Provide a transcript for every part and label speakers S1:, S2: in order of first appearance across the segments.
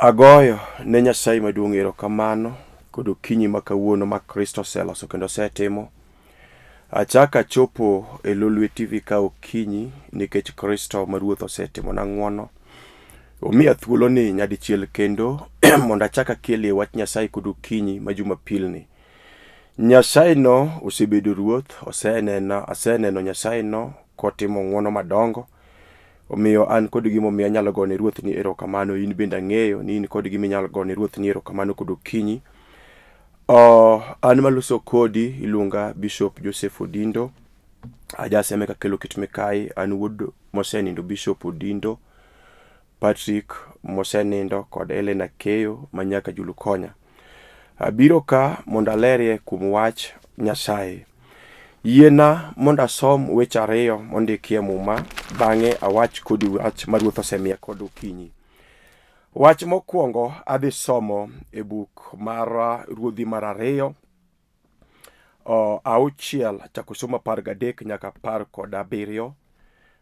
S1: Agoyo ne Nyasaye maduong' erokamano kod okinyi ma kawuono ma Kristo oseloso kendo osetimo. Achaka chopo e Lolwe TV ka okinyi nikech Kristo ma Ruoth osetimona ng'wono. Omiya thuolo ni nyadichiel kendo mondo achak akelie wach Nyasaye kod okinyi ma Jumapil ni. Nyasaye no osebedo Ruoth, aseneno Nyasaye no kotimo ng'wono madongo. Omiyo an kod gimomiyo anyalo gone Ruoth ni erokamano. In bende ang'eyo ni in kod gima inyalo gone Ruoth ni erokamano kod okinyi. An maloso kodi iluonga Bishop Joseph Odindo. Ajaseme kakelo kit Mikai. An wuod mosenindo Bishop Odindo, Patrick mosenindo kod Elena Keyo manyaka Julukonya. Abiro ka mondo alerie kuom wach Nyasaye. Yiena mondo asom weche ariyo mondikie Muma, bang'e awach kodi wach ma Ruoth osemiya kod okinyi. Wach mokwongo adhi somo e buk mar Ruodhi mar ariyo, 6 chako somo 13 nyaka 17.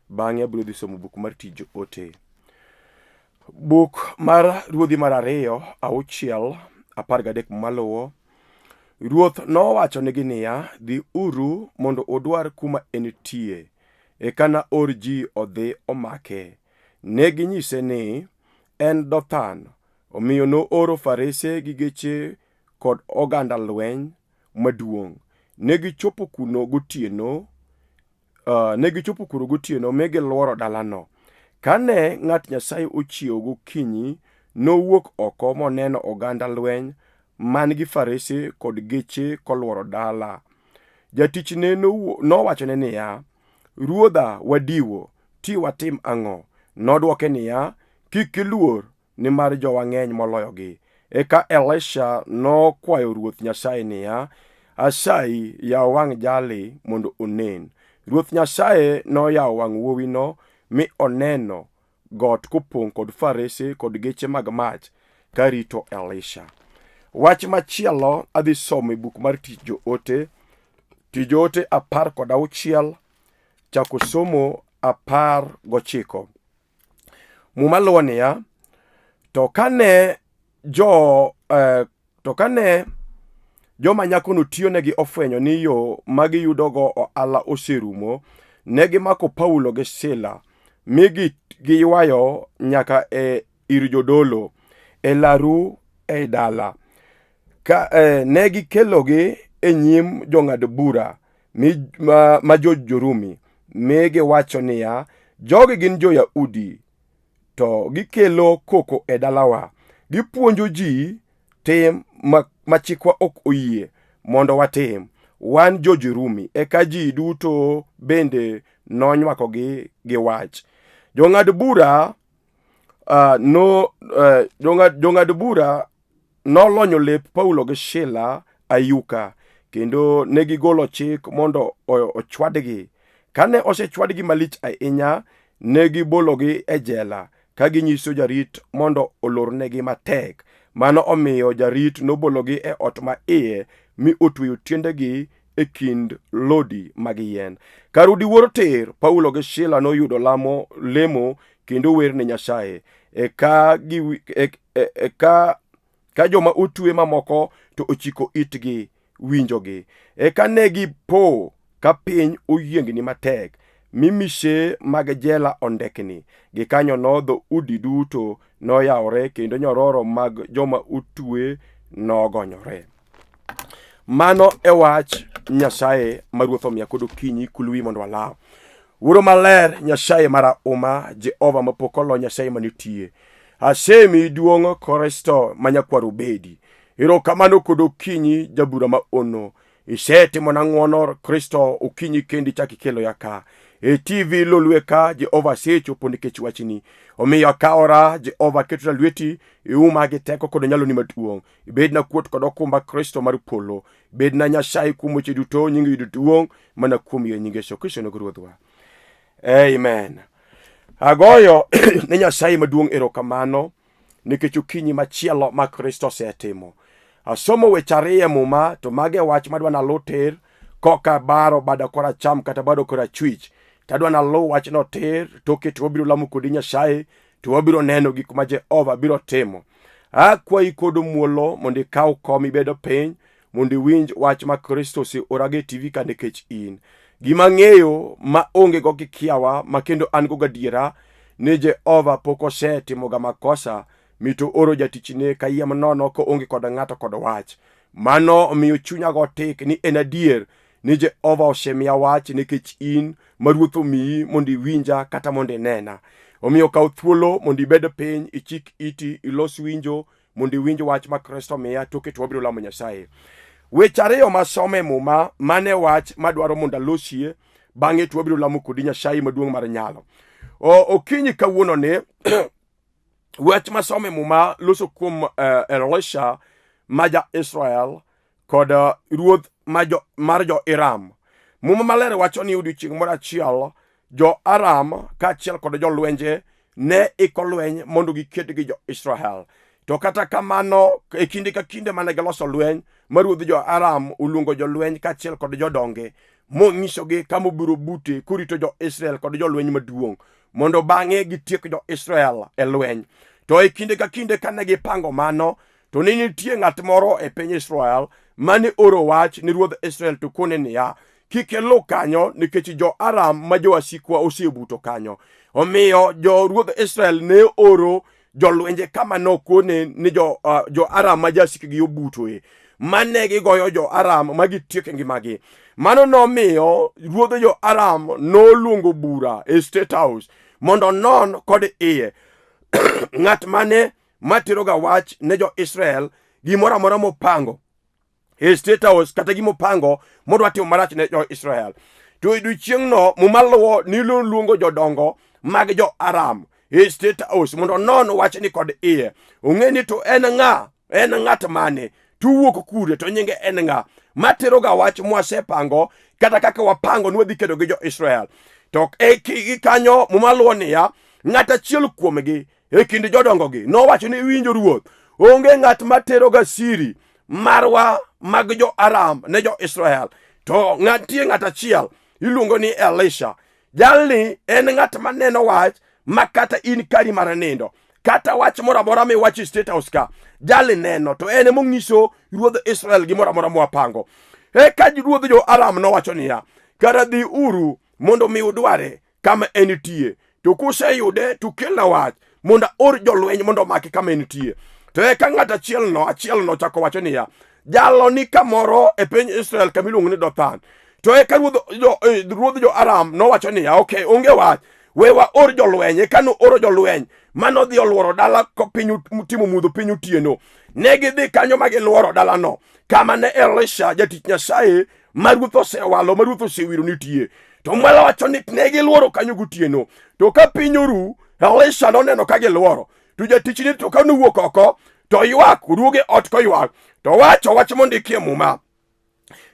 S1: Bang'e abiro dhi somo buk mar Tij Ote. Buk mar Ruodhi mar ariyo 6, 13 maluwo. Ruoth nowacho negi niya, dhi uru mondo udwar kuma entie, eka naor ji odhi omake. Negi nyise ni en Dothan, omiyo nooro farese gi geche kod oganda lweny maduong'. Negichopo kuno gotieno mi giluoro dalano. Kane ng'at Nyasaye ochiewo gokinyi, nowuok oko moneno oganda lweny man gi farese kod geche koluoro dala. Jatichne nowachone niya, Ruodha wadiwo, ti watim ang'o? Nodwoke niya, kik iluor, nimar jowa ng'eny moloyogi. Eka Elisha nokwayo Ruoth Nyasaye niya, asayi yaw wang' jali mondo onen. Ruoth Nyasaye noyawo wang' wuowino mi oneno got kopong' kod farese kod geche mag mach karito Elisha. Wach machielo adhi somo e buk mar Tij Ote. Tij Ote 16 chako somo 19. Muma luwo niya, to kane joma nyakono tiyonegi ofwenyo ni yo magiyudogo ohala oserumo, negimako Paulo gi Sila mi giywayo nyaka ir jodolo e laru e dala. Ne gikelogi e nyim jong'ad bura ma jo-Rumi, mi giwacho niya, jogi gin jo-Yahudi, to gikelo koko e dalawa. Gipuonjo ji tim ma chikwa ok oyie mondo watim, wan jo-Rumi. Eka ji duto bende nonywakogi gi wach. Jong'ad bura nolonyo lep Paulo gi Sila ayuka, kendo negigolo chik mondo ochwadgi. Kane osechwadgi malich ahinya, negibologi e jela, ka ginyiso jarit mondo olornegi matek. Mano omiyo jarit nobologi e ot ma iye, mi otweyo tiendegi e kind lodi mag yien. Karudi wuor tir, Paulo gi Sila noyudo lemo kendo wer ne Nyasaye. Ka joma otwe mamoko to ochiko itgi winjogi. Eka negipo ka piny oyiengni matek, mi mise mag jela ondekni. Gikanyono dho udi duto noyawore, kendo nyororo mag joma otwe nogonyore. Mano e wach Nyasaye ma Ruoth omiya kod okinyi. Kulwi mondo walaw. Wuoro maler, Nyasaye marahuma, Jehova mapok olo, Nyasaye manitie, asemi duong' Kristo manyakwaro bedi. Erokamano kod okinyi, jabura ma ono. Isetimona ng'wono Kristo, okinyi kendi chak ikelo ya ka. E TV Lolwe ka, Jehova asechopo nikech wachni. Omiyo akawora, Jehova ketona lweti, iuma gi teko kod nyaloni maduong'. Ibedna kuot kod okumba Kristo mar polo. Bedna Nyasaye kuom weche duto, nyingi yudo duong' mana kuom nyinge Yesu Kristo no Ruodhwa. Amen. Agoyo ne Nyasaye maduong' erokamano nikech okinyi machielo ma Kristo osetimo. Asomo weche ariyo Muma, to mage wach madwa nalu tir koka baro bada koracham kata bado korachwich. Tadwa nalu wach no tir, toke to wabiro lamo kodi Nyasaye, to wabiro neno gik ma Jehova biro timo. akwayi kod muolo mondo ikaw kom ibedo piny mondo iwinj wach ma Kristo oseorage TV ka nikech in. Gima ng'eyo ma onge go gi kiawa ma kendo an go gadiera ni Jehova pok osetimo ga makosa mito oro jatichne kayiem nono ko onge kod ng'ato kod wach. Mano omiyo chunya go tik ni en adier ni Jehova osemiya wach nikech in ma Ruoth omiyi mondo iwinja kata mondo inena. Omiyo kaw thuolo mondo ibed piny, ichik iti, ilos winjo mondo iwinj wach ma Kristo miya, toke to wabiro lamo Nyasaye. Weche ariyo masome muma mane wach madwaro mondo alosie, bang'e to wabiro lamo kodi Nyasaye maduong' mar nyalo. Okinyi kawuono ne wach masome muma loso kuom Elisha maja Israel kod ruoth mar jo Iram. Muma maler wacho ni odiochieng' moro achiel jo Aram kaachiel kod jolwenje ne iko lweny mondo giked gi jo Israel. To kata kamano e kinde ka kinde mane giloso lweny, ma ruodh jo Aram oluongo jolweny kaachiel kod jodonge monyisogi kama obiro bute kurito jo Israel kod jolweny maduong' mondo bang'e gitiek jo Israel e lweny. To e kinde ka kinde kane gipango mano, to ne nitie ng'at moro e piny Israel mane oro wach ni ruodh Israel to kone niya, kik iluw kanyo nikech jo Aram ma jowasikwa osebuto kanyo. Omiyo jo ruodh Israel ne oro jolwenje kama nokone ni jo Aram ma jasikgi obutoe, mane gigoyo jo Aram ma gitiek ngimagi. Mano nomiyo ruodh jo Aram noluongo bura e State House mondo non kod iye ng'at mane matiroga wach ne jo Israel gimoro amora mopango e State House kata gimopango modwa timo marach ne jo Israel. To odiochieng' no mumaluwo niluongo jodongo mag jo Aram e State House mondo non wach ni kod iye. Ong'e ni to en ng'at mane tuwuok kure to nyinge en ng'a matiroga wach mwasepango kata kaka wapango ni wadhi kedo gi jo Israel. To e kanyo mumaluwo niya, ng'at achiel kuomgi e kind jodongogi nowacho ni winjo ruoth, onge ng'at materoga siri marwa mag jo Aram ne jo Israel. To ng'atie ng'at achiel iluongo ni Elisha. Jalni en ng'at maneno wach makata in kari mar nindo kata wach moro amora miwacho State House ka jali neno, to en mong'iso ruodh Israel gimoro amora mwapango. Ka ruodh jo Aram nowacho niya, kara dhi uru mondo mi udware kama enitie, to kuseyude to kelna wach mondo or jolweny mondo make kama enitie. To ka ng'at achiel no chako wacho niya, jalo ni kamoro e piny Israel kamiluongo ni Dothan. To ka ruodh jo Aram nowacho niya, okay, onge wach, wewa or jolweny. Kano oro jolweny mano dhi oluoro dala ko piny timo mudho piny otieno. Ne gidhi kanyo ma giluoro dala no kama ne Elisha jatich Nyasaye ma ruoth osewalo, ma ruoth osewiro nitie. To mwala wacho ni ne giluoro kanyo gotieno. To ka piny oru, Elisha noneno ka giluoro, to jatichni to ka nowuok oko to ywak, ruoge ot ko ywak, to wacho wach mondikie muma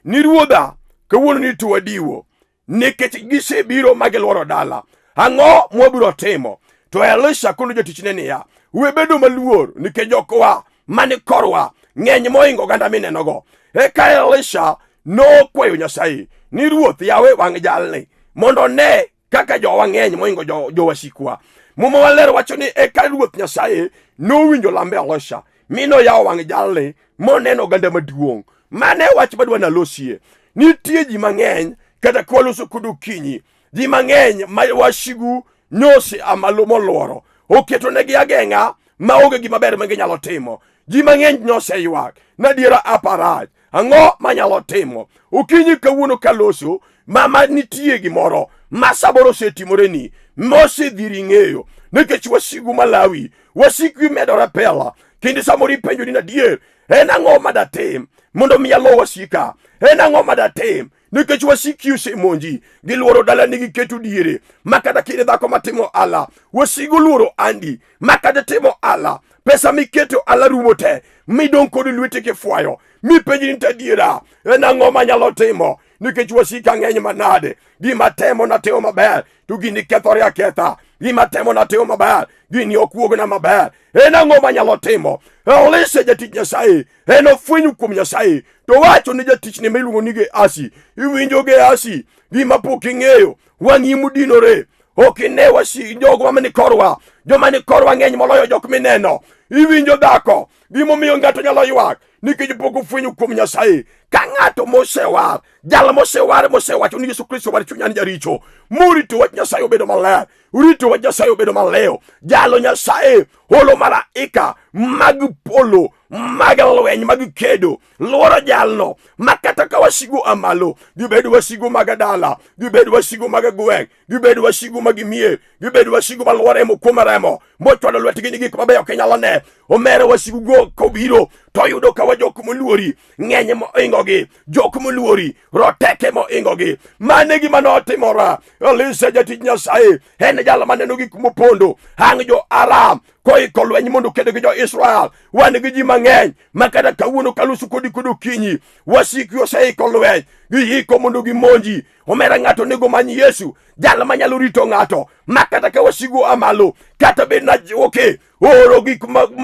S1: ni ruodha kawuono ni to wadiwo nikech gisebiro ma giluoro dala, ang'o mwabiro timo? To Elisha kono jatichne niya, we bedo maluor nikech jokwa mani korwa ng'eny moingo ganda minenogo. Eka Elisha nokwayo Nyasaye ni ruoth yawe wang' jalni mondo ne kaka jowa ng'eny moingo jowasikwa. Muma maler wacho ni eka ruoth Nyasaye nowinjo lambe Elisha mino yawo wang' jalni moneno ganda maduong'. Mane wach madwa nalosie. Nitie ji mang'eny kata kwaloso kudu kinyi, ji mang'eny ma wasigu nyose amalo moluoro oketo negi ageng'a maonge gima ber ma ginyalo timo. Ji mang'eny nyose ywak nadiera aparaj, ang'o manyalo timo? Okinyi kawuono kaloso mama nitie gimoro ma saboro setimoreni mosedhiri ng'eyo nikech wasigu malawi, wasigu medore pela kinde samoro ipenjo ni adier en ang'o madatim mondo mi alo wasika, en ang'o madatim nikech wasiki osemonji, giluoro dala nigi keto diere makata kinde dhako matimo ala, wasigu luoro andi makata timo ala, pesa miketo ala rumo te midong kod lwete kifwayo mipenji ni tadiera en ang'o manyalo timo nikech wasika ng'eny manade. Gima temo na timo maber to gini kethore aketha, gima temo na timo maber gini okuogna maber, en ang'o manyalo timo? Elisha jatich Nyasaye en ofwenyo kuom Nyasaye to wacho ni jatichne miluongo ni Gehazi, iwinjo Gehazi, gima pok ing'eyo, wang'i mudinore, ok ine wasi jogo mani korwa, joma ni korwa ng'eny moloyo jok mineno. iwinjo dhako gimomiyo ng'ato nyalo ywak nikech pok ofwenyo kuom Nyasaye. Ka ng'ato mosewar, jal moseware mosewacho ni Yesu Kristo war chunya ni jaricho, murito wach Nyasaye obedo maler, urito wach Nyasaye obedo maleo, jalo Nyasaye holo malaika mag polo, mag lweny, mag kedo, luoro jalno makata ka wasigu amalo, gibedo wasigu mag dala, gibedo wasigu mag gweng', gibedo wasigu mag mier, gibedo wasigu maluore kuom remo mochwado lwetgi ni gik mabeyo kinyalo ne. Omero wasigu go kobiro to yudo ka jok moluori ng'eny moingogi, jok moluori roteke moingogi. Mane gima notimora. Elisha jatich Nyasaye en jal maneno gik mopondo. Hang jo Aram koiko lweny mondo kedo gi jo Israel. Wan gi ji mang'eny makata kawuono kalusu kodi kinyi wasiki oseiko lweny, gihiko mondo gimonji. Omera ng'ato nego manyi Yesu, jal manyalo rito ng'ato makata ka wasigu amalo, kata bed na oke oro gik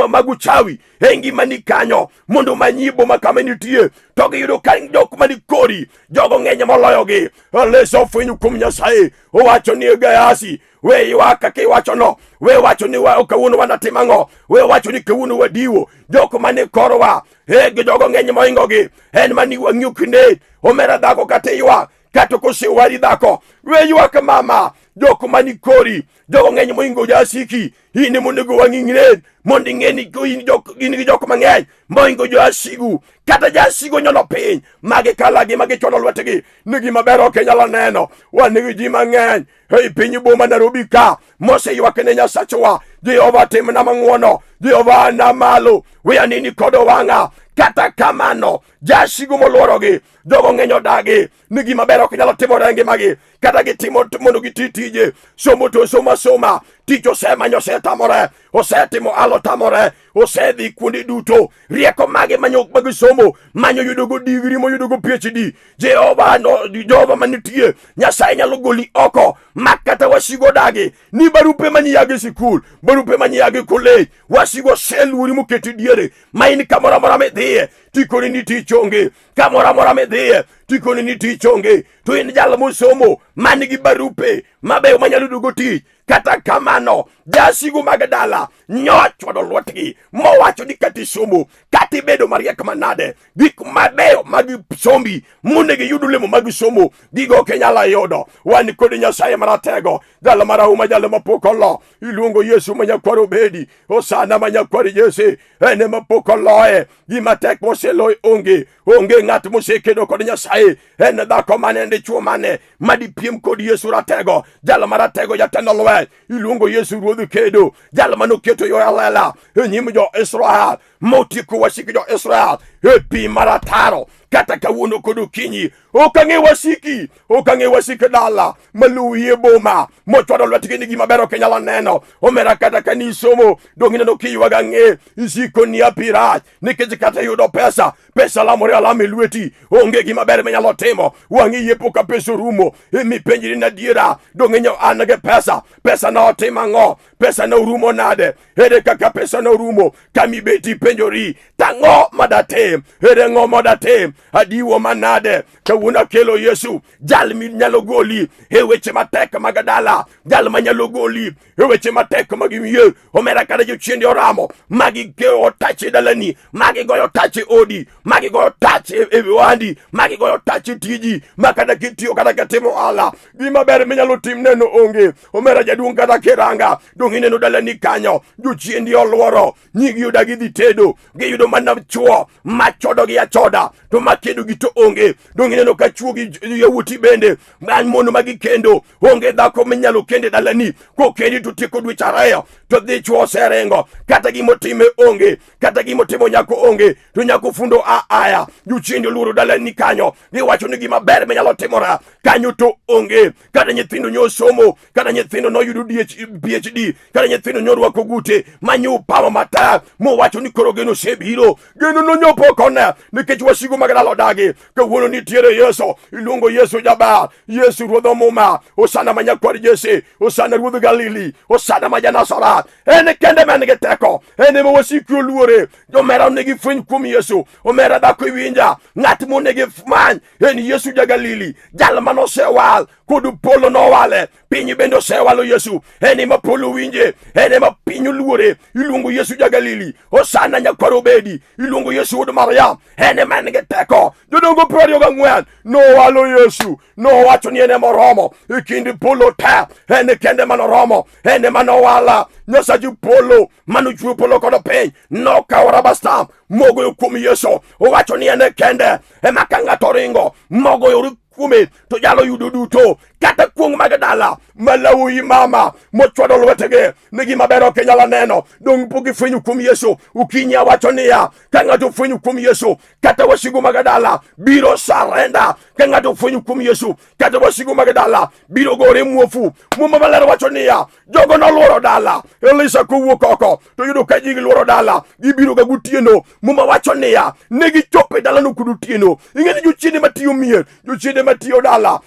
S1: maguchawi engi mani kanyo mondo manyibo makame nitie, to giyudo ka jok mani kori jogo ng'eny moloyo gi. Elisha ofwenyo kuom Nyasaye, owacho ni Gehazi, we ywaka kiwacho no, we wacho ni kawuono wanatimo ang'o, we wacho ni kawuono wadiwo jok mani korwa, jogo ng'eny moingogi, en mani wang'yo kinde. Omera dhako kata ywak, kata kosewari dhako, we ywak mama, jok mani kori, jogo ng'eny moingo jasiki. In monego wang'ing'ne mondo ing'eni in gi jok mang'eny moingo jasigu, kata jasigu nyono piny magi kalagi magi chono lwetgi ni gima ber ok nyalo neno. Wan gi ji mang'eny ei piny boma Nairobi ka moseywak ne Nyasachwa, Jehova timna mang'wono, Jehova ana malo, we anini kod wang'a. Kata kamano jasigu moluorogi, jogo ng'eny odagi ni gima ber ok nyalo timore ngimagi, kata gitimo mondo giti tije. Somo to soma tich osemanyo, osetamore, osetimo alo tamore, osedhi kuonde duto, rieko mage manyo mag somo manyo yudogo digri, moyudogo PhD. Jehova manitie Nyasaye nyalo goli oko makata wasigo dagi ni barupe manyiyagi sikul, barupe manyiyagi kolej, wasigo seluri moketi diere maini kamora mora medhiye tikoni ni tich onge, kamora mora medhiye tikoni ni tich onge. To in jal mosomo manigi barupe mabeyo manyalo dugo tich, kata kamano jasigu mag dala nyochwado lwetgi mowacho ni kati somo kati bedo mariek manade, gik mabeyo mag sombi monego yudo lemo mag somo gigo kenyala yudo. Wan kod Nyasaye maratego, jal marahuma, jal mapok olo, iluongo Yesu manyakwar obedi, osana manyakwar Jesse, ene mapok oloye. Gima tek moseloye onge ng'at mosekedo kod Nyasaye, en dhako mane ndichuo mane madipiem kod Yesu ratego, jal maratego, jatendo lweny, iluongo Yesu ruodh kedo, jal manoketo yo alela e nyim jo Israel, motieko wasiki jo Israel e pi marataro. Kata kawuono kod okinyi ok ang'e wasiki dala maluwi e boma mochwado lwetgi ni gima ber ok nyalo neno. Omera kata kanisomo dong' ineno kiywago ang'e isiko ni apirach nikech kata yudo pesa lamore alama e lweti onge gima ber minyalo timo. Wang'i yiepo ka pesa orumo mipenjri na diera dong' inyo an ge pesa na otimo ang'o, pesa na orumo nade, ere kaka pesa na orumo kamibeti penjori tang'o madatim, ere ng'o madatim, adiwo manade. Kawuono kelo Yesu, jal minyalo goli e weche matek mag dala, jal manyalo goli e weche matek mag miye. Omera kada jochiende oramo magi goyo tach e dalani, magi goyo tach e odi, magi goyo tach e wandi, magi goyo tach e tiji, makada kitiyo kada katimo ala gima ber minyalo tim neno onge. Omera jaduong' kada kiranga dong' ineno dalani kanyo jochiendi oluoro, nyigi odagi dhi tedo, giyudo mana chuo machodo gi achoda to makedo gi to onge. Dong' ineno ka chuo gi yawuoti bende man mono magi kendo, onge dhako minyalo kende dalani, kokendi to tieko dweche ariyo to dhi chuo serengo, kata gimotime onge, kata gimotimo nyako onge, to nyako fundo aya. Jochiendi oluoro dalani kanyo, giwacho ni gima ber minyalo timora kanyo to onge. Kata nyithindo nyosomo, kata nyithindo noyudo PhD, kata nyithindo nyorwako gute manyo pamo matak mowacho ni koro geno sebiro, geno nonyopo kone nikech wasigu mag dala odagi. Kawuono nitiere Yesu, iluongo Yesu jabar, Yesu ruodh omuma, osana manyakwar Jesse, osana ruodh Galili, osana ma Nazaret. Ene kende man gi teko, ene ma wasiki oluore. Omera onegi fweny kuom Yesu. Omera dhako iwinja, ng'at monegi fmany en Yesu ja Galili, jal manosewal kudu polo no wale piny bende osewalo Yesu. En ema polo winje, en ema piny oluore. Iluongo Yesu ja-Galili. Osana nyakwar obedi, iluongo Yesu wuod Mariam. En ema en gi teko. Jodongo 24 nowalo Yesu, nowacho ni en ema oromo e kind polo te. En kende manoromo, en ema nowala. Nyasachi polo manochwe polo kod piny nokawo raba stamp mogoyo kuom Yesu. Owacho ni en kende ema ka ng'ato ringo mogoyo kuome to jalo yudo duto. Kata kuong magadala malawo imama mochwado lwetege ne gima ber ok nyalo neno. Dong pogi fwenyo kuom Yesu. Ukinyi awacho niya, ka ng'ato fwenyo kuom Yesu kata wasigu magadala biro sarenda. Ka ng'ato fwenyo kuom Yesu kata wasigu magadala biro gore muofu. Muma maler wacho niya, jogo noluoro dala. Elisha kowuok oko to yudo ka ji luoro dala, gibiro ga gutieno. Muma wacho niya, ne gichope dala no kudutieno. Ing'eni jochiende matiyo mier, jochiende matiyo dala,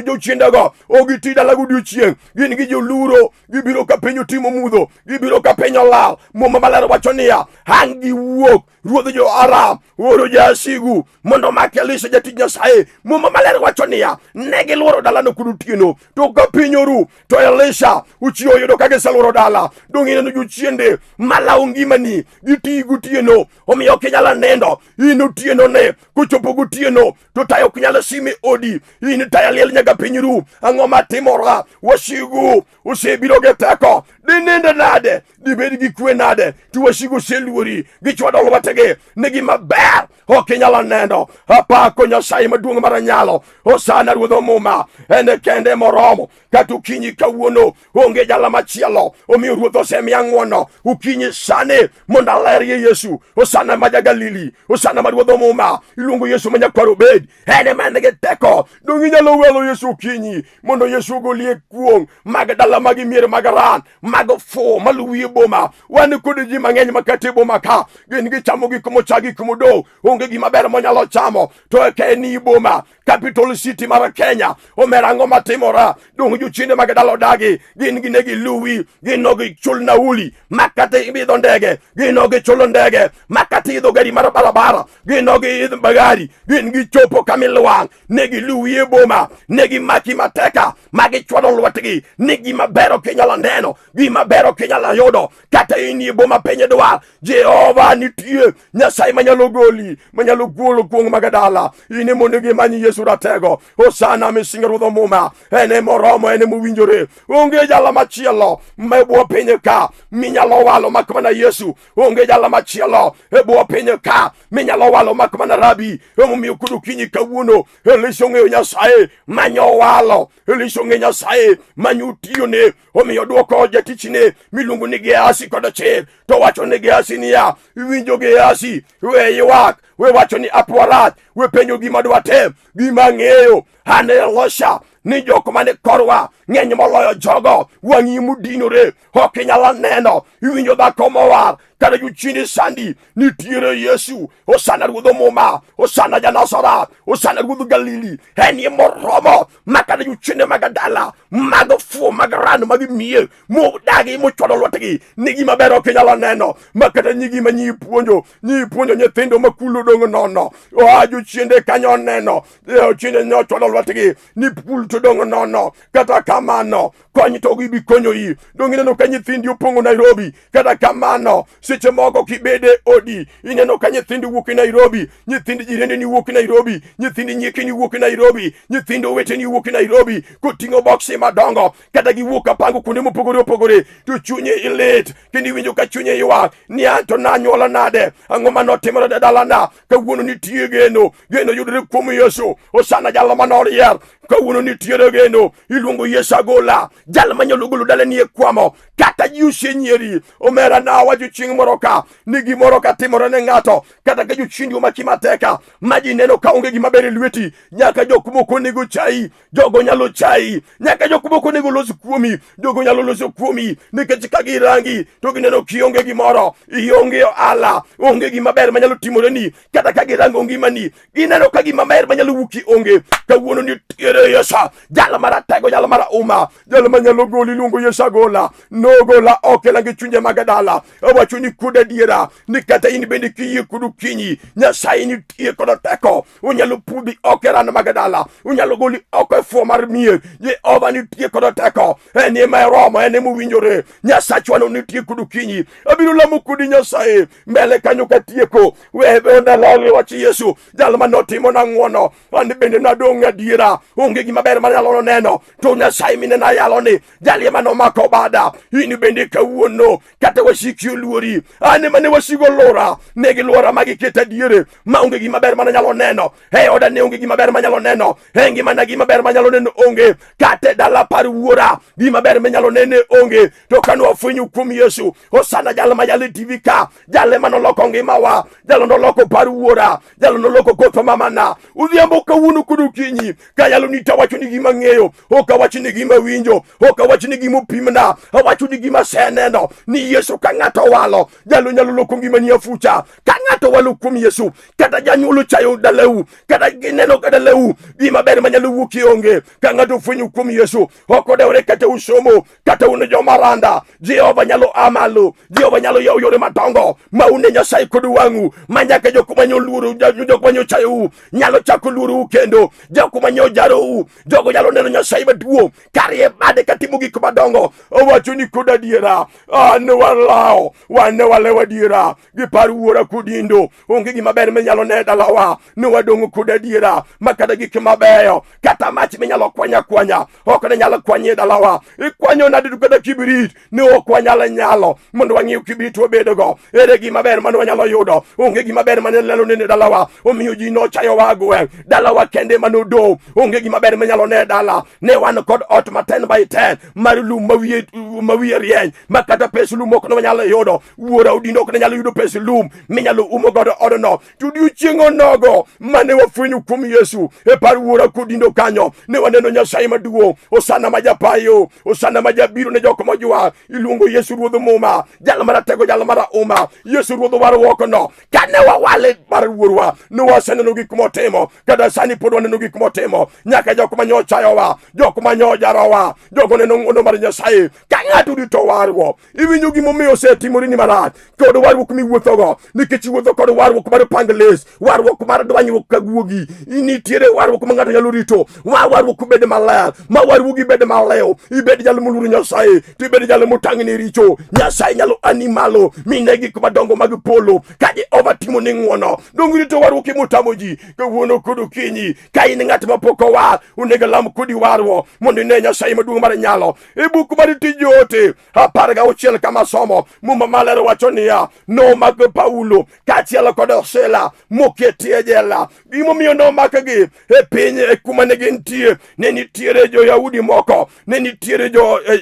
S1: jochiende go ogiti dala godiochieng', gin gi joluro, gibiro ka piny otimo mudho, gibiro ka piny olal. Muma maler wacho niya, ang' giwuok ruodh jo-Aram oro jasigu mondo mak Elisha jatij Nyasaye. Muma maler wacho niya, ne giluoro dala no kudutieno. To ka piny oru to Elisha uchiwo yudo ka giseluoro dala. Dong ineno jochiende malawo ngimani giti gotieno, omiyo ok inyalo nindo. In otieno ne kochopo gotieno to tayo ok nyalo sime odi. In tayo liel nyaka piny ru. Ang'o matimora? Wasigu osebiro gi teko. Dininde nade, dibed gi kwe nade, to wasigu oseluori gichwado lwetegi ne gima ber ok inyalo neno. Apako Nyasaye maduong' mar nyalo. Osana ruodh muma en kende moromo. Kata ukinyi kawuono onge jala machielo, omiyo ruoth osemiya ng'wono. Ukinyi sani mondo alerie Yesu. Osana ma ja-Galili, osana ma ruodh muma, iluongo Yesu ma nyakwar obed. En ema en gi teko. Dong inyalo welo Yesu ukinyi mondo Yesu ogolie kuong' mag dala mag mier mag ran mag fu maluwi boma. Wan kod ji mang'eny makate boma ka gin gichamo gik mochagi kumodong', onge gima ber monyalo chamo. To eke ni boma Capital City mar Kenya omerang'o matimora. Dong jochiende mag dala odagi gin ginegi luwi, gino gichul nauli makate ibidho ndege, gino gichulo ndege makate idho gari mar barabara, gino giidho bagari, gin gichopo kamilwang' negi luwi e boma, negi maki mateka magichwado lwetgi ni gima ber ok inyalo neno, gima ber ok inyalo yudo. Kata in e boma piny dwar Jehova nitie, Nyasaye manyalo goli, manyalo gwolo kuong' mag dala. Ine mondo gimanyi Yesu ratego. Osana misinga ruodh muma, ene moromo, ene mowinjore. Onge jala machielo e bwo piny ka minyalo walo mak mana Yesu. Onge jala machielo e bwo piny ka minyalo walo mak mana Rabi. Emomiyo kudu kinyi kawuono Elisha ong'eyo Nyasaye manyo walo, Elisha ong'eyo Nyasaye manyo tiyone. Omiyo dwoko jatichne miluongo ni Gehazi kod chir, to wacho ni Gehazi niya, iwinjo Gehazi, we ywak, we wacho ni apwarach, we penjo gima dwatem, gima ng'eyo an Elisha ni jok mane korwa ng'eny moloyo jogo. Wang'i mudinore ok inyalo neno. Iwinjo dhako mowar kata jochiende sandi nitiere Yesu. Osana ruodh muma, osana ja-Nazaret, osana ruodh Galili. En ye moromo makata jochiende mag dala mag fu mag ran mag mier modagi mochwado lwetgi ni gima ber ok inyalo neno. Makata nyigi ma nyipuonjo nyithindo makulo dong' nono. Oa jochiende kanyo neno jochiende nyochwado lwetgi ni pul to dong' nono. Kata kamano kony to gibi konyo yi. Dong' ineno ka nyithindi opong'o Nairobi. Kata kamano seche moko kibede odi ineno ka nyithindi wuok e Nairobi, nyithindi jirendeni wuok e Nairobi, nyithindi nyiekeni wuok e Nairobi, nyithindi oweteni wuok e Nairobi koting'o boksi madongo, kata giwuok apango kuonde mopogore opogore. To chunye ilit kendo iwinjo ka chunye ywak ni an to nanyuola nade, ang'o manotimore e dalana. Kawuono nitie geno yudore kuom Yesu. Osana jalo manorier kawuono nitiere geno. Iluongo Yesu agola, jal manyalo golo dalani e kwamo kata ji osenyieri. Omera nawacho chieng' moro ka ni gimoro ka timore ne ng'ato, kata ka jochindi omaki mateka ma ji neno ka onge gima ber e lweti, nyaka jok moko nego chayi, jogo nyalo chayi. Nyaka jok moko nego los kuomi, jogo nyalo loso kuomi. Nikech ka girangi to gineno kionge gimoro, ionge ohala, onge gima ber manyalo timoreni. Kata ka girango ngimani gineno ka gima ber manyalo wuki onge. Kawuono nitiere Yesu, jal maratego, jal mara uma, jal manyalo goli. Iluongo Yesu agola. No gola okela gi chunje magadala awacho ni kuda diera ni kata in bende kiyi kudu kinyi Nyasaye ni tie kodo teko unyalo pudi okera na magadala unyalo goli oko fo mar mie ye ova ni tie kodo teko eni ma romo eni mu winjore Nyasaye chwano ni tie kudu kinyi abiru lamu kudi Nyasaye mbele kanyo ka tieko webe na lale wachi Yesu jalma notimo na ngono andi bende na donga diera onge gi maber manyalo neno to Nyasaye mine na yalo ni jali mano mako bada ini bende kawuono kata wasiki oluori ane mane wasigo lora negi lora magi keta diere ma onge gi maber manyalo neno oda ne onge gi maber manyalo neno hengi mana gi maber manyalo neno onge kate dala par wuora gi maber manyalo nene onge to kanu afunyu kum Yesu osana jalo mayale TV ka jale mano loko ngimawa jalo no loko par wuora jalo no loko koto mamana udhiambo kawuono kudu kinyi kayalo nita wacho ni gima ng'eyo oka wacho ni gima winjo oka wacho ni gima pimna wacho ni gima seneno ni Yesu ka ng'ato walo jalo nyalo loko ngima ni afucha ka ng'ato walo kum Yesu kata janyulo chayo dalau kata gineno kada lau gima ber manyalo wuki onge ka ng'ato fwenyu kum Yesu oko dewre kata usomo kata une jomaranda Jehova nyalo amalo Jehova nyalo yore matongo maune Nyasaye kodu wangu manyaka jokumanyo luru jokumanyo chayo nyalo chako luru kendo jokumanyo jaro jogo nyalo neno Nyasaye maduo karie bade katimo gik madongo owacho ni koda diera ane walao wane walewa diera giparu wuora kudindo onge gima ber menyalo ne dalawa ne wadongo koda diera makada gik mabeyo kata mach menyalo kwanya ok ne nyalo kwanye dalawa ikwanyo na didu kada kibrit ne okwanyala nyalo mondo wangiu kibrit obedogo ere gima ber mano wanyalo yudo onge gima ber manelo ne dalawa omiyo ji no chayo wagwe dalawa kende manodo onge gima ber menyalo ne dala ne wan kod ot ma 10 by 10 marilu mawiye rieny makata pes lum ok no nyalo yudo wuora udindo ok nyalo yudo pes lum menyalo umo godo odono tudiu chiengo nogo mane wafwenyu kum Yesu e par wuora kudindo kanyo ne waneno Nyasaye maduo osana majapayo osana majabiro ne joko mojwa iluongo Yesu ruodho muma jalo mara tego jalo mara uma Yesu ruodho war wokono kane wawale mar wuorwa no waseneno gik motimo kada sani pod waneno gik motimo nyaka joko manyo chayowa joko manyo jarowa joko neno ngono mar Nyasaye ka ng'ato rito warwo iwinjo gimomiyo osetimori ni marach kod warruok miwuothogo nikech wuotho kod warruok mar pangles warruok mar dwanyruok kaguogi nitiere warruok ma ng'ato nyalo rito warruok bed maler ma warruogi bed maleo ibed jalo moluoro Nyasaye to ibed jalo motang'ne richo Nyasaye nyalo animalo mine gik madongo mag polo ka Jehova timo ni ng'wono dong rito warruok motamo ji kawuono kod kinyi ka in ng'at mapok owar onego lam kodi warwo mondo ine Nyasaye maduong' mar nyalo e buk mar tij joote 16 kama somo muma maler wacho niya no mag Paulo kaachiel kod Sila moketie jela gimomiyo no makgi e piny e kuma ne gintie ne nitiere jo-Yahudi moko ne nitiere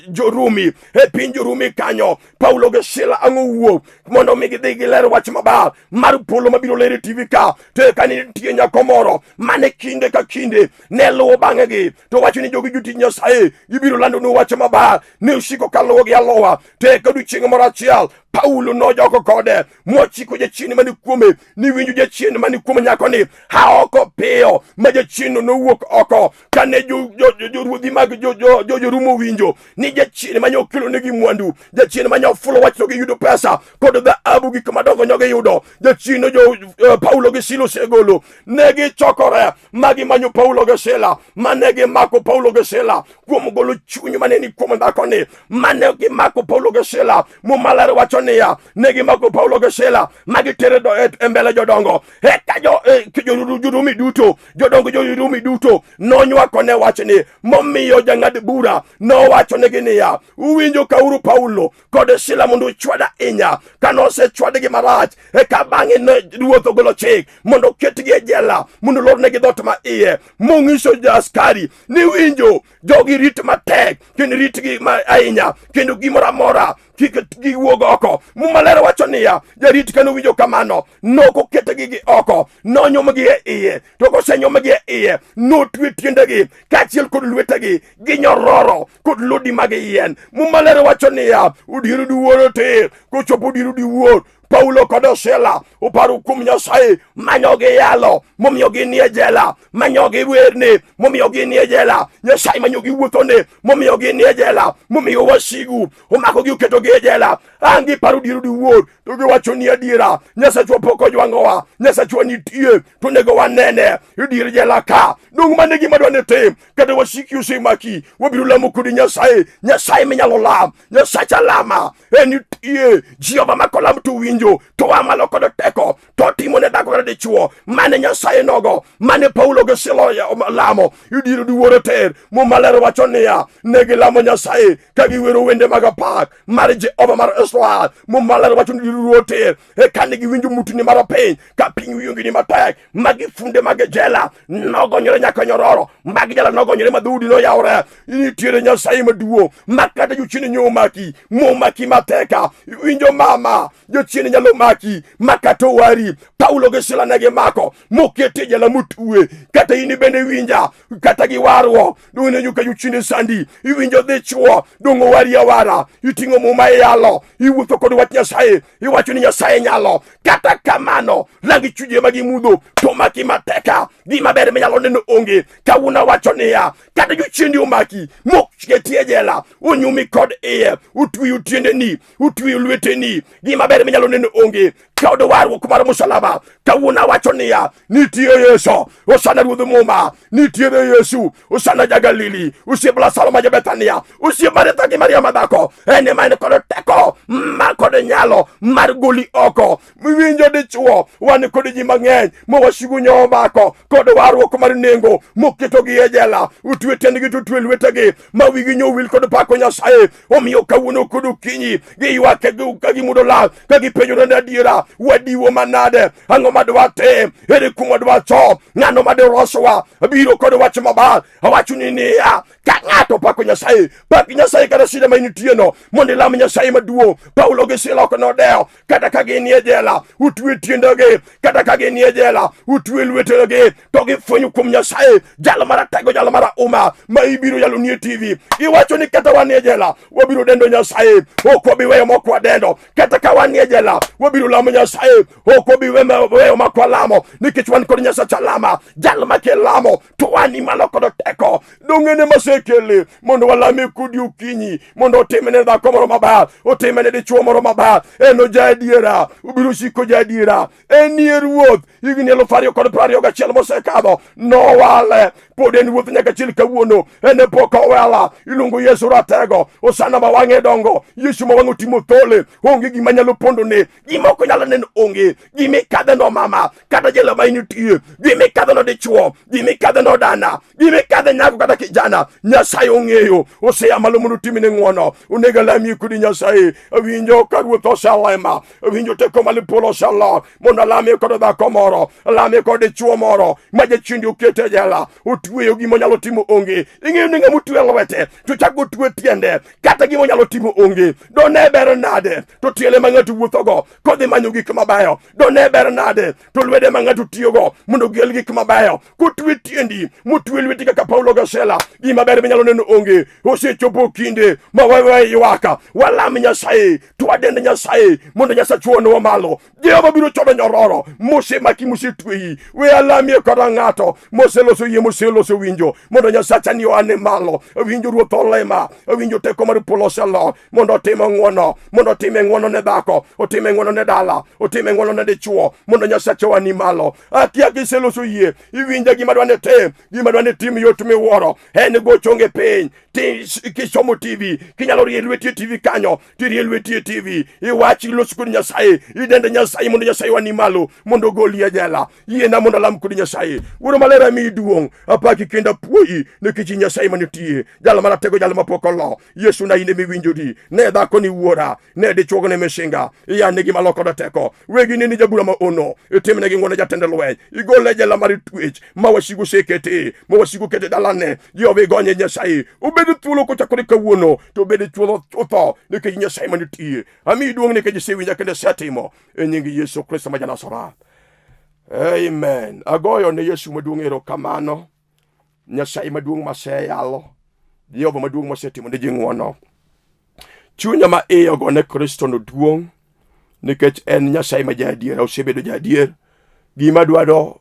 S1: jo-Rumi e piny jo-Rumi kanyo Paulo gi Sila ang'o wuok mondo mi gidhi giler wach maber mar polo mabiro lere TV ka to ka nitie nyako moro mane kinde ka kinde ne luwo bang'egi to wacho ni jogi jotich Nyasaye gibiro lando no wach maber ne usiko kaluwo gi alowa to ka odiochieng' moro achiel Paulo nojoko kode mochiko jachien mani kuome ni winjo jachien mani kuome nyako ni haoko piyo ma jachien nowuok oko kane joruodhi mag jo-Rumo winjo ni jachien manyo kelo negi mwandu jachien manyo fulo wach to giyudo pesa kod dhahabu gik madongo nyoge yudo jachien Paulo gi Sila osegolo negi chokore magi manyo Paulo gi Sila manegi mako Paulo gi Sila kuom golo chuny mane ni kuom dhako ni manegi mako Paulo gi Sila mumalere wacho niya negi mako Paulo gi Sila magi tere e mbele jodongo eka jo-Rumi duto jodongo jo-Rumi duto nonywako ne wachni momiyo jang'ad bura nowacho negi niya uwinjo kauru Paulo kod Sila mondo uchwada inya kanosechwadgi marach eka bang'e ne ruoth ogolo chik mondo ketgi e jela mondo lornegi dhot ma iye mong'iso ja-askari ni winjo jogi rit matek kendo ritgi ahinya kendo gimoro amora kik giwuog oko mumaler wacho niya jarit kano winjo kamano nokoketegi gi oko nonyomgi e iye to kosenyomgi e iye notwe tiendegi kaachiel kod lwetegi gi nyororo kod lodi mag yien mumaler wacho niya odiero duwuoro tir kochopo odiero diwuor Paulo kod Sila oparo kuom Nyasaye manyogi yalo momiyogi nie jela, manyogi werne momiyogi nie jela, Nyasaye manyogi wuothone momiyogi nie jela, momiyo wasigu omakogi oketogi e jela. Angi paro diru diwuor to giwacho ni adiera, Nyasachwa pok ojwangowa, Nyasachwa nitie to nego wanene idir jela ka. Dong mane gima dwane tim, kata wasiki osemaki, wabiro lamo kodi Nyasaye, Nyasaye minyalo lam, Nyasach alama enitie. Jehova makolam to winjo to amalo kod teko to timo ne dhako kata dichuo mane Nyasaye nogo, mane Paulo gi Sila lamo idiru diwuor ter. Momalero wacho niya negi lamo Nyasaye ka giwero wende mag apak mar Jehova mar Israel. Momalero wacho ni diru ter kane giwinjo mutni mar piny ka piny wiyongini matek, magi funde mag jela nogonyore nyaka nyororo, mag jela nogonyore madhudi noyawre. Nitiere Nyasaye maduong' makata jochiende nyomaki momaki mateka, winjo mama jochiende nyalo maki makata wari. Paulo gi Sila negi mako mokete jela mutue, kata ini bende winja kata giwarwo dune nyuka jochiende sandi iwinjo dichuo dongo wari awara, iting'o muma yalo, iwuotho kod wach Nyasaye, iwacho ni Nyasaye nyalo. Kata kamano langi chuje magimudho to maki mateka, gima ber minyalo neno onge. Kawuna wacho niya kata jochiendi omaki moketie jela, onyumi kod iye, utwi utiendeni, utwi lweteni, gima ber minyalo neno onge. Kod warruok mar musalaba, kawuna wacho niya nitie Yesu osana ruodh muma, nitiere Yesu osana ja-Galili, osiep Lazaro ma ja-Bethania, osiep Maritha gi Maria madhako, ene mane kod teko ma kod nyalo mar goli oko. Winjo dichuo wan kod ji mang'eny mowasigu nyomako kod warruok mar nengo moketogi e jela, utwe tendgi to twe lwetegi ma wigi nyowil kod pako Nyasaye. Omiyo kawuono kod okinyi giywake ka gimudo lal ka gipenjore ni adiera wadiwo manade, ang'o madwa tim, ere kuma dwa cho, ng'ano madiroswa biro kod wach mabar. Awacho ni niya ka ng'ato pako Nyasaye, pak Nyasaye kata shida ma intieno mondo ilam Nyasaye maduong'. Paulo gi Sila ok nodeo kata ka ginie jela, utwe tiendegi, kata ka ginie jela utwe lwetegi, to gifwenyo kuom Nyasaye jalo maratego, jalo marauma ma ibiro yalo nie TV. Iwacho ni kata wanie jela wabiro dendo Nyasaye, ok wabiweyo mokwa dendo. Kata ka wanie jela wabiro lamo Nyasaye, ok wabiweyo makwa lamo, nikech wan kod Nyasach alama, jalo makelamo to wani malo kod teko. Dong'ene masekele mondo walame kodi okinyi, mondo otimene dhako moro maber, otimene dichuo moro maber. Eno ja-adiera, ubiro siko ja-adiera. Enie ruoth higni 2021 mosekadho nowale, pod en ruoth nyaka chiel kawuono, ene pok owela. Iluongo Yesu ratego, osana ma wang'e dongo, Yesu ma wang'e otimo thole, onge gima nyalo pondone, gima ok nyalo neno onge. Gimikadhe no mama kata jela ma initie, gimikadhe no dichuo, gimikadhe no dana, gimikadhe nyako kata kijana, Nyasaye ong'eyo. Osea malo mondo timine ng'wono, onego lamie kodi Nyasaye. Awinjo ka ruoth oselema, awinjo teko malo polo oselor mondo alamie kod dhako moro, alamie kod dichuo moro ma jachiendi okete jela, otweyo gima nyalo timo onge. Ing'eyo ni ng'ama otwe lwete to chako twe tiende, kata gima nyalo timo onge. Done ber nade to tiele ma ng'ato wuothogo kodhi manyo gik mabeyo, done ber nade to lwede ma ng'ato tiyogo mondo gel gik mabeyo. Kotwe tiendi motwe lweti kaka Paulo gi Sila, gima ber minyalo neno onge. Osechopo kinde ma wawe ywaka, walam Nyasaye to wadend Nyasaye mondo Nyasaye chuonwa malo. Jehova biro chodo nyororo mosemaki mosetweyi, we alamie kod ng'ato moseloso yie, moseloso winjo mondo Nyasacha ni oane malo. Awinjo ruoth olema, awinjo teko mar polo oselor mondo otime ng'wono, mondo otime ng'wono ne dhako, otime ng'wono ne dala, otime ng'wono ne dichuo, mondo Nyasacha wani malo. Akia kiseloso yie, iwinja gima dwane tim, gima dwane tim yot miwuoro. En gochonge piny, kisomo TV, kinyalo rie lweti TV kanyo, tirie lweti TV, iwachi los kod Nyasaye, idende Nyasaye mondo Nyasaye wani malo, mondo goli jela. Yiena mondo lam kod Nyasaye. Wuoro malera mi duong', apaki kenda puoyi nikech Nyasaye manitie, jalo maratego, jalo mapok olo. Yesu na ine miwinjori, ne dhako ni wuora, ne dichuo ne mesinga, iyane gima loko da teko. Wegi ni jabura ma ono, itimne gi ng'wono jatend lweny, igole jela mar twech ma wasigu sekete, ma wasigu kete dalane. Jehova igonye Nyasaye, obedo thuolo kochakore kawuono, to obedo thuolo otho nikech Nyasaye manitie. Ami duong' nikech isewinja kendo isetimo, e nying Yesu Kristo ma ja-Nazareth. Amen. Agoyo ne Yesu maduong' erokamano, Nyasaye maduong' maseyalo, Jehova maduong' mosetimo ne ji ng'wono. Chunya ma iye ogone Kristo no duong', nikech en Nyasaye ma jaadier, osebedo jaadier. Gima dwaro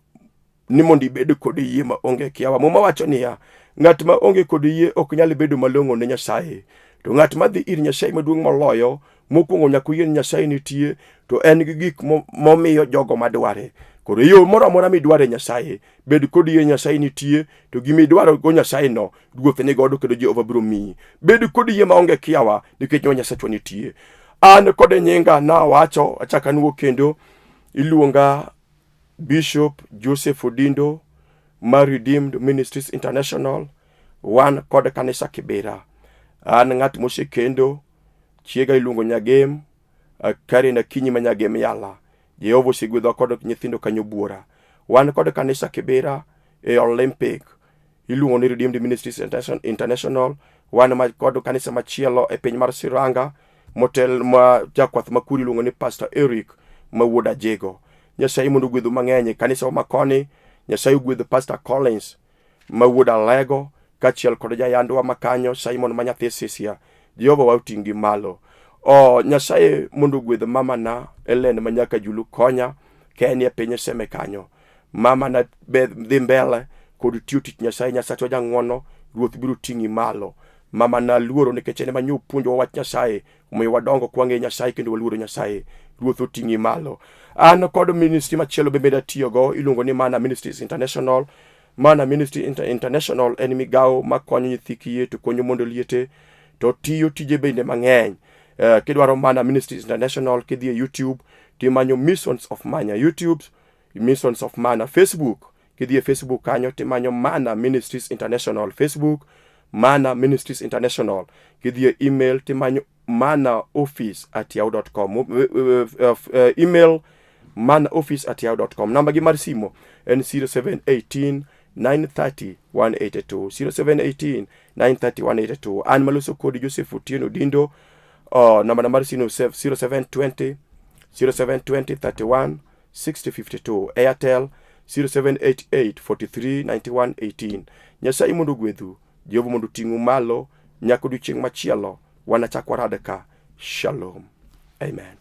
S1: ni mondo ibed kod yie ma onge kiawa. Muma wacho niya, ng'at ma onge kod yie ok nyal bedo malong'o ne Nyasaye. To ng'at ma dhi ir Nyasaye maduong' moloyo, mokwongo nyaka yie Nyasaye nitie, to en gi gik momiyo jogo madware. Koro yo moro amora midware Nyasaye, bed kod yie Nyasaye nitie, to gimi dwaro go Nyasaye no, ruoth ni godo kendo Jehova biro miyi. Bed kod yie ma onge kiawa, nikech Nyasachwa nitie. An kod nyinga na wacho, achaka nuo kendo, iluonga Bishop Joseph Odindo, mar Redeemed Ministries International, wan kod kanisa Kibera. An ng'at mosekendo, chiega iluongo Nyagem, kare na kinyi ma Nyagem yala. Jehova osegwedho kod nyithindo kanyo buora. Wan kod kanisa Kibera e Olympic, iluongo ni Redeemed Ministries International. Wan kod kanisa machielo e piny mar Siranga, motel ma jakwath makuri iluongo ni Pastor Eric ma wuod Ajego. Nyasaye mondo gwedho mang'eny. Kanisa makoni, Nyasaye gwedho Pastor Collins ma wuod Alego, kachiel kod jayandwa makanyo Simon ma nyathi Sisia. Jehova wauting'i malo. Nyasaye mondo gwedho mama na Ellen ma nyaka Julu konya, Kenya e piny Seme kanyo. Mama na dhi mbele kod tiyo tich Nyasaye. Nyasachwa jang'wono, ruoth biro ting'i malo. Mama na luoro nikech en manyo puonjo wach Nyasaye, omiyo wadongo kwang'e Nyasaye kendo waluoro Nyasaye. Ruoth oting'i malo. An kod ministry machielo bende atiyogo, iluongo ni Mana Ministries International. Mana Ministry International en migawo makonyo nyithi kiye to konyo mondo liete, to tiyo tije bende mang'eny. Kidwaro Mana Ministries International, kidhi e YouTube timanyo Missions of Mana. YouTube Missions of Mana. Facebook, kidhi e Facebook kanyo timanyo Mana Ministries International. Facebook Mana Ministries International. Kidhi e email timanyo manaoffice@yahoo.com. Email manaoffice@yahoo.com. Namba gi mar simo en 0718 930 182. 0718 930 182. An maloso kodi Joseph Otieno Odindo. Namba mar simo 0720 31 6052. Airtel 0788 43 91 18. Nyasaye mondo gwedhu, Jehova mondo ting'u malo, nyaka odiochieng' machielo wanachak warada ka. Shalom. Amen.